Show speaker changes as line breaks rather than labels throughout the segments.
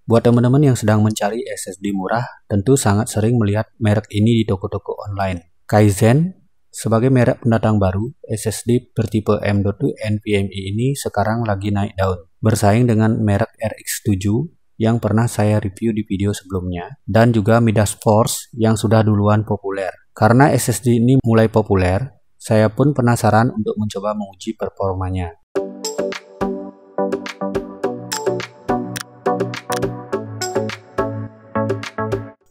Buat teman-teman yang sedang mencari SSD murah, tentu sangat sering melihat merek ini di toko-toko online. Kaizen, sebagai merek pendatang baru, SSD bertipe M.2 NVMe ini sekarang lagi naik daun, bersaing dengan merek RX7 yang pernah saya review di video sebelumnya, dan juga Midas Force yang sudah duluan populer. Karena SSD ini mulai populer, saya pun penasaran untuk mencoba menguji performanya.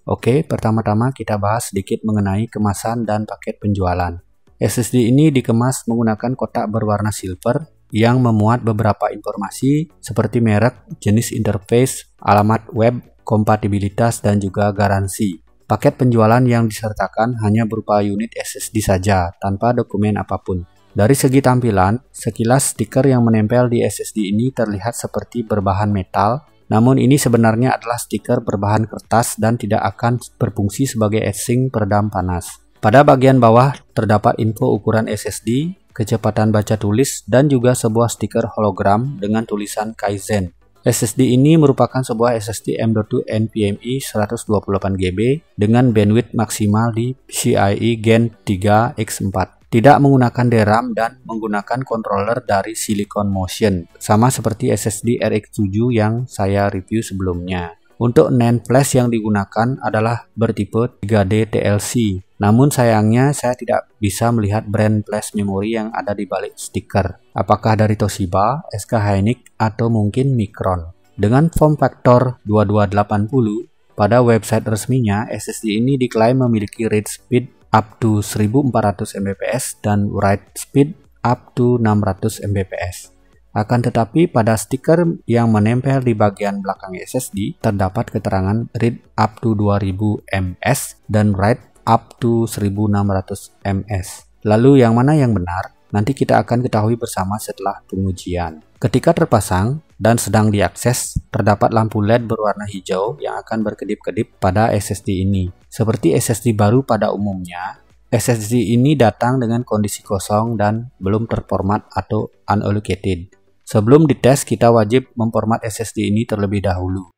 Oke, pertama-tama kita bahas sedikit mengenai kemasan dan paket penjualan. SSD ini dikemas menggunakan kotak berwarna silver yang memuat beberapa informasi seperti merek, jenis interface, alamat web, kompatibilitas, dan juga garansi. Paket penjualan yang disertakan hanya berupa unit SSD saja, tanpa dokumen apapun. Dari segi tampilan, sekilas stiker yang menempel di SSD ini terlihat seperti berbahan metal, namun ini sebenarnya adalah stiker berbahan kertas dan tidak akan berfungsi sebagai casing peredam panas. Pada bagian bawah terdapat info ukuran SSD, kecepatan baca tulis, dan juga sebuah stiker hologram dengan tulisan Kaizen. SSD ini merupakan sebuah SSD M.2 NVMe 128GB dengan bandwidth maksimal di PCIe Gen 3 X4. Tidak menggunakan DRAM dan menggunakan controller dari Silicon Motion, sama seperti SSD RX7 yang saya review sebelumnya. Untuk NAND flash yang digunakan adalah bertipe 3D TLC, namun sayangnya saya tidak bisa melihat brand flash memori yang ada di balik stiker. Apakah dari Toshiba, SK Hynix, atau mungkin Micron. Dengan form factor 2280, pada website resminya SSD ini diklaim memiliki read speed up to 1400 Mbps dan write speed up to 600 Mbps. Akan tetapi pada stiker yang menempel di bagian belakang SSD terdapat keterangan read up to 2000 ms dan write up to 1600 ms. Lalu yang mana yang benar? Nanti kita akan ketahui bersama setelah pengujian. Ketika terpasang dan sedang diakses, terdapat lampu LED berwarna hijau yang akan berkedip-kedip pada SSD ini. Seperti SSD baru pada umumnya, SSD ini datang dengan kondisi kosong dan belum terformat atau unallocated. Sebelum dites, kita wajib memformat SSD ini terlebih dahulu.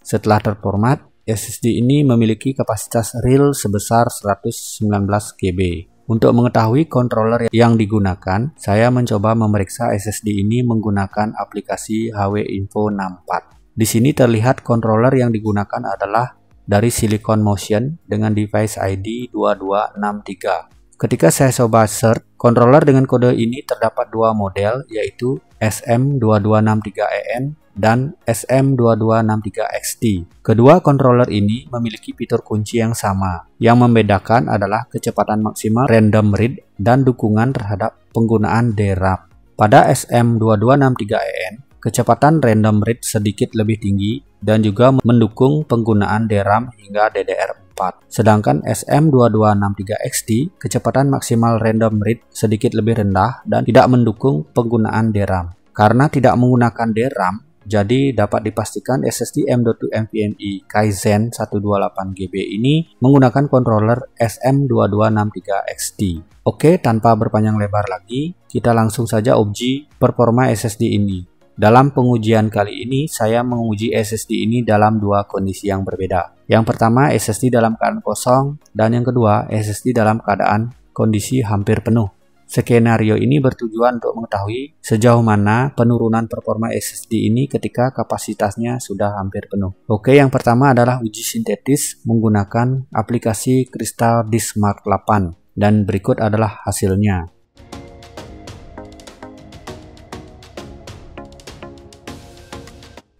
Setelah terformat, SSD ini memiliki kapasitas real sebesar 119 GB. Untuk mengetahui controller yang digunakan, saya mencoba memeriksa SSD ini menggunakan aplikasi HW-Info 64. Di sini terlihat controller yang digunakan adalah dari Silicon Motion dengan device ID 2263. Ketika saya coba search, controller dengan kode ini terdapat dua model, yaitu SM2263EN dan SM2263XT. Kedua controller ini memiliki fitur kunci yang sama. Yang membedakan adalah kecepatan maksimal random read dan dukungan terhadap penggunaan DRAM. Pada SM2263EN, kecepatan random read sedikit lebih tinggi dan juga mendukung penggunaan DRAM hingga DDR4. Sedangkan SM2263XT, kecepatan maksimal random read sedikit lebih rendah dan tidak mendukung penggunaan DRAM. Karena tidak menggunakan DRAM, jadi dapat dipastikan SSD M.2 NVMe Kaizen 128GB ini menggunakan controller SM2263XT. Oke, tanpa berpanjang lebar lagi, kita langsung saja uji performa SSD ini. Dalam pengujian kali ini, saya menguji SSD ini dalam dua kondisi yang berbeda. Yang pertama, SSD dalam keadaan kosong, dan yang kedua, SSD dalam keadaan kondisi hampir penuh. Skenario ini bertujuan untuk mengetahui sejauh mana penurunan performa SSD ini ketika kapasitasnya sudah hampir penuh. Oke, yang pertama adalah uji sintetis menggunakan aplikasi Crystal Disk Mark 8 dan berikut adalah hasilnya.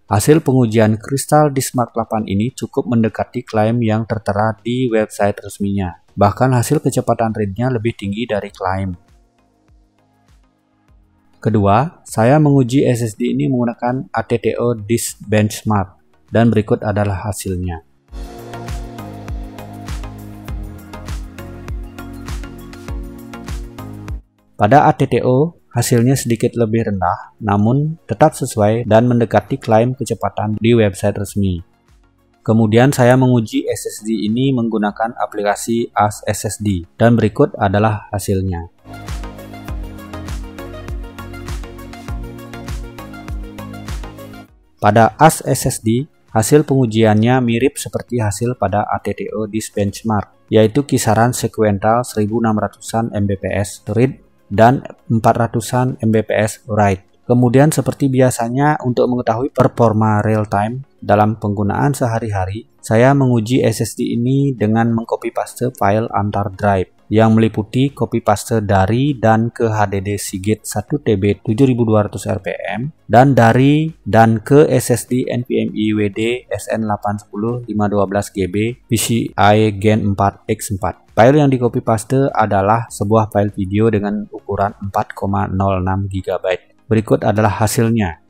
Hasil pengujian Crystal Disk Mark 8 ini cukup mendekati klaim yang tertera di website resminya. Bahkan hasil kecepatan read-nya lebih tinggi dari klaim. Kedua, saya menguji SSD ini menggunakan ATTO Disk Benchmark dan berikut adalah hasilnya. Pada ATTO, hasilnya sedikit lebih rendah, namun tetap sesuai dan mendekati klaim kecepatan di website resmi. Kemudian saya menguji SSD ini menggunakan aplikasi AS SSD, dan berikut adalah hasilnya. Pada AS SSD, hasil pengujiannya mirip seperti hasil pada ATTO Disk Benchmark, yaitu kisaran sekuental 1600-an Mbps read dan 400-an Mbps write. Kemudian seperti biasanya untuk mengetahui performa real time dalam penggunaan sehari-hari, saya menguji SSD ini dengan mengcopy paste file antar drive yang meliputi copy paste dari dan ke HDD Seagate 1TB 7200 RPM dan dari dan ke SSD NVMe WD SN810 512GB PCIe Gen 4x4. File yang di copy paste adalah sebuah file video dengan ukuran 4,06 GB. Berikut adalah hasilnya.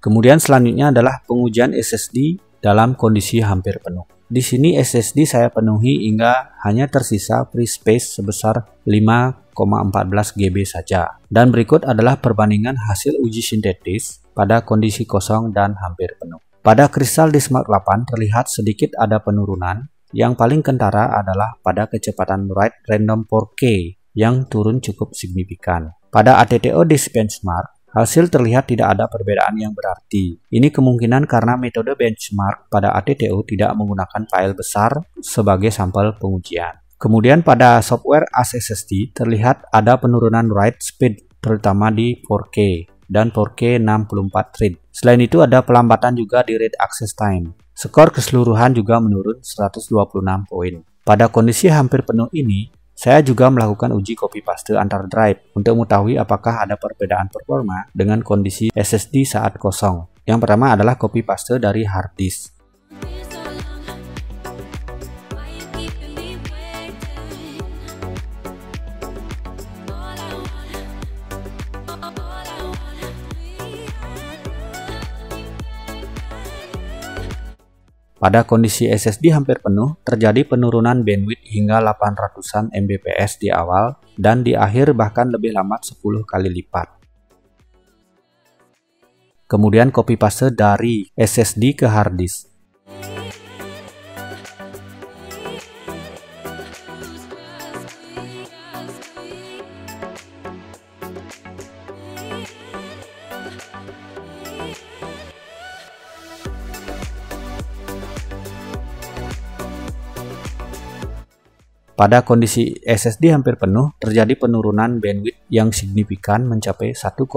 Kemudian selanjutnya adalah pengujian SSD dalam kondisi hampir penuh. Di sini SSD saya penuhi hingga hanya tersisa free space sebesar 5,14 GB saja. Dan berikut adalah perbandingan hasil uji sintetis pada kondisi kosong dan hampir penuh. Pada kristal di Smart 8 terlihat sedikit ada penurunan. Yang paling kentara adalah pada kecepatan write random 4K yang turun cukup signifikan. Pada ATTO Disk Benchmark, hasil terlihat tidak ada perbedaan yang berarti. Ini kemungkinan karena metode benchmark pada ATTO tidak menggunakan file besar sebagai sampel pengujian. Kemudian pada software AS SSD terlihat ada penurunan write speed terutama di 4K dan 4K 64 thread. Selain itu ada pelambatan juga di read access time. Skor keseluruhan juga menurun 126 poin. Pada kondisi hampir penuh ini, saya juga melakukan uji copy paste antar drive untuk mengetahui apakah ada perbedaan performa dengan kondisi SSD saat kosong. Yang pertama adalah copy paste dari hard disk. Pada kondisi SSD hampir penuh, terjadi penurunan bandwidth hingga 800-an Mbps di awal dan di akhir bahkan lebih lambat 10 kali lipat. Kemudian copy paste dari SSD ke hard disk. Pada kondisi SSD hampir penuh, terjadi penurunan bandwidth yang signifikan mencapai 1,4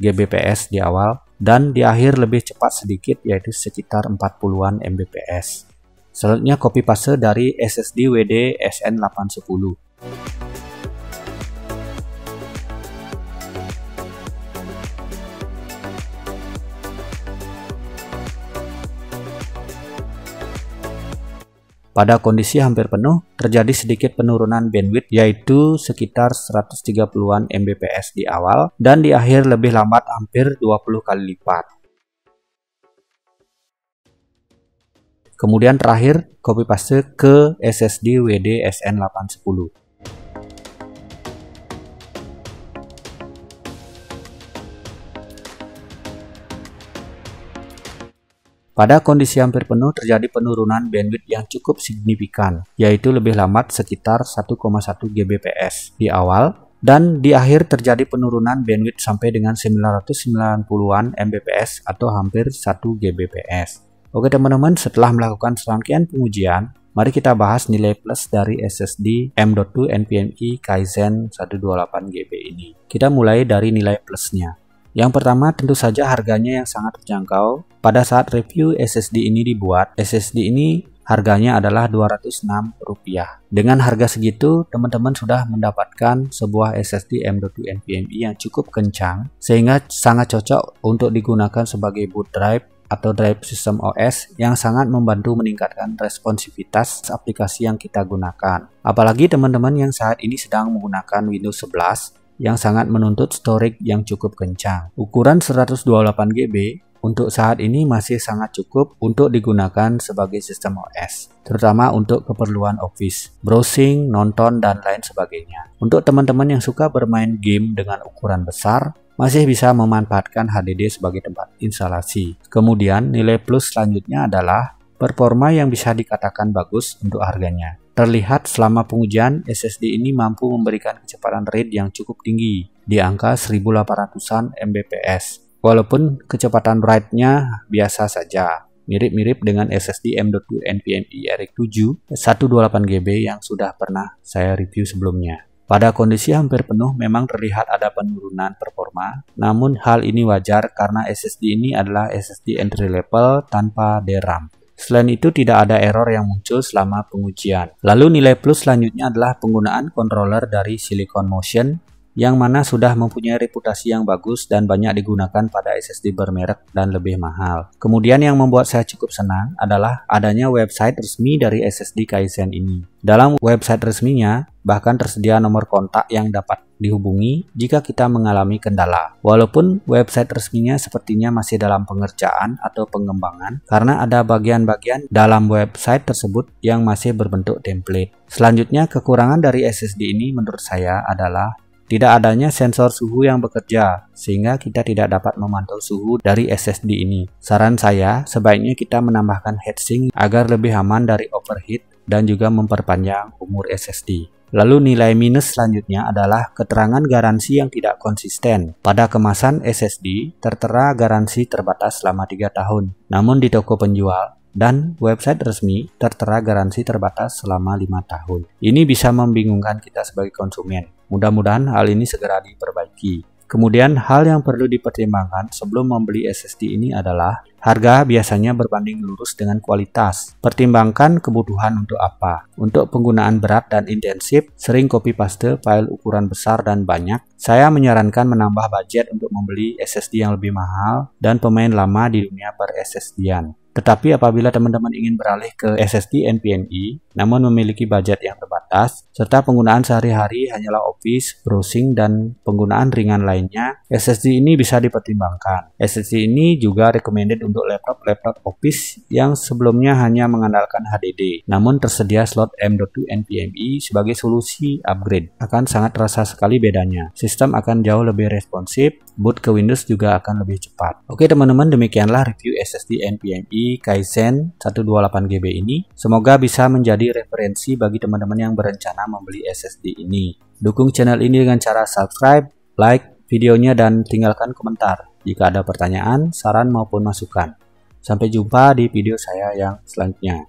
Gbps di awal dan di akhir lebih cepat sedikit yaitu sekitar 40-an Mbps. Selanjutnya copy paste dari SSD WD SN810. Pada kondisi hampir penuh, terjadi sedikit penurunan bandwidth yaitu sekitar 130-an Mbps di awal dan di akhir lebih lambat hampir 20 kali lipat. Kemudian terakhir, copy paste ke SSD WD SN810. Pada kondisi hampir penuh terjadi penurunan bandwidth yang cukup signifikan, yaitu lebih lambat sekitar 1,1 Gbps di awal, dan di akhir terjadi penurunan bandwidth sampai dengan 990-an Mbps atau hampir 1 Gbps. Oke teman-teman, setelah melakukan serangkaian pengujian, mari kita bahas nilai plus dari SSD M.2 NVMe Kaizen 128GB ini. Kita mulai dari nilai plusnya. Yang pertama tentu saja harganya yang sangat terjangkau. Pada saat review SSD ini dibuat, SSD ini harganya adalah Rp206. Dengan harga segitu, teman-teman sudah mendapatkan sebuah SSD M.2 NVMe yang cukup kencang, sehingga sangat cocok untuk digunakan sebagai boot drive atau drive system OS yang sangat membantu meningkatkan responsivitas aplikasi yang kita gunakan. Apalagi teman-teman yang saat ini sedang menggunakan Windows 11, yang sangat menuntut storage yang cukup kencang. Ukuran 128GB untuk saat ini masih sangat cukup untuk digunakan sebagai sistem OS, terutama untuk keperluan office, browsing, nonton, dan lain sebagainya. Untuk teman-teman yang suka bermain game dengan ukuran besar, masih bisa memanfaatkan HDD sebagai tempat instalasi. Kemudian nilai plus selanjutnya adalah performa yang bisa dikatakan bagus untuk harganya. Terlihat selama pengujian, SSD ini mampu memberikan kecepatan RAID yang cukup tinggi, di angka 1800-an Mbps. Walaupun kecepatan write-nya biasa saja, mirip-mirip dengan SSD M.2 NVMe RX7 128GB yang sudah pernah saya review sebelumnya. Pada kondisi hampir penuh memang terlihat ada penurunan performa, namun hal ini wajar karena SSD ini adalah SSD entry level tanpa DRAM. Selain itu tidak ada error yang muncul selama pengujian. Lalu nilai plus selanjutnya adalah penggunaan controller dari Silicon Motion yang mana sudah mempunyai reputasi yang bagus dan banyak digunakan pada SSD bermerek dan lebih mahal. Kemudian yang membuat saya cukup senang adalah adanya website resmi dari SSD Kaizen ini. Dalam website resminya bahkan tersedia nomor kontak yang dapat dihubungi jika kita mengalami kendala. Walaupun website resminya sepertinya masih dalam pengerjaan atau pengembangan karena ada bagian-bagian dalam website tersebut yang masih berbentuk template. Selanjutnya, kekurangan dari SSD ini menurut saya adalah tidak adanya sensor suhu yang bekerja, sehingga kita tidak dapat memantau suhu dari SSD ini. Saran saya, sebaiknya kita menambahkan heatsink agar lebih aman dari overheat dan juga memperpanjang umur SSD. Lalu nilai minus selanjutnya adalah keterangan garansi yang tidak konsisten. Pada kemasan SSD, tertera garansi terbatas selama 3 tahun. Namun di toko penjual dan website resmi tertera garansi terbatas selama 5 tahun. Ini bisa membingungkan kita sebagai konsumen. Mudah-mudahan hal ini segera diperbaiki. Kemudian hal yang perlu dipertimbangkan sebelum membeli SSD ini adalah harga biasanya berbanding lurus dengan kualitas. Pertimbangkan kebutuhan untuk apa. Untuk penggunaan berat dan intensif, sering copy paste file ukuran besar dan banyak, saya menyarankan menambah budget untuk membeli SSD yang lebih mahal dan pemain lama di dunia per-SSD-an. Tetapi apabila teman-teman ingin beralih ke SSD NVMe, namun memiliki budget yang terbatas, serta penggunaan sehari-hari hanyalah office, browsing, dan penggunaan ringan lainnya, SSD ini bisa dipertimbangkan. SSD ini juga recommended untuk laptop office yang sebelumnya hanya mengandalkan HDD, namun tersedia slot M.2 NVMe sebagai solusi upgrade. Akan sangat terasa sekali bedanya. Sistem akan jauh lebih responsif, boot ke Windows juga akan lebih cepat. Oke teman-teman, demikianlah review SSD NVMe Kaizen 128GB ini. Semoga bisa menjadi referensi bagi teman-teman yang berencana membeli SSD ini. Dukung channel ini dengan cara subscribe, like videonya, dan tinggalkan komentar jika ada pertanyaan, saran maupun masukan. Sampai jumpa di video saya yang selanjutnya.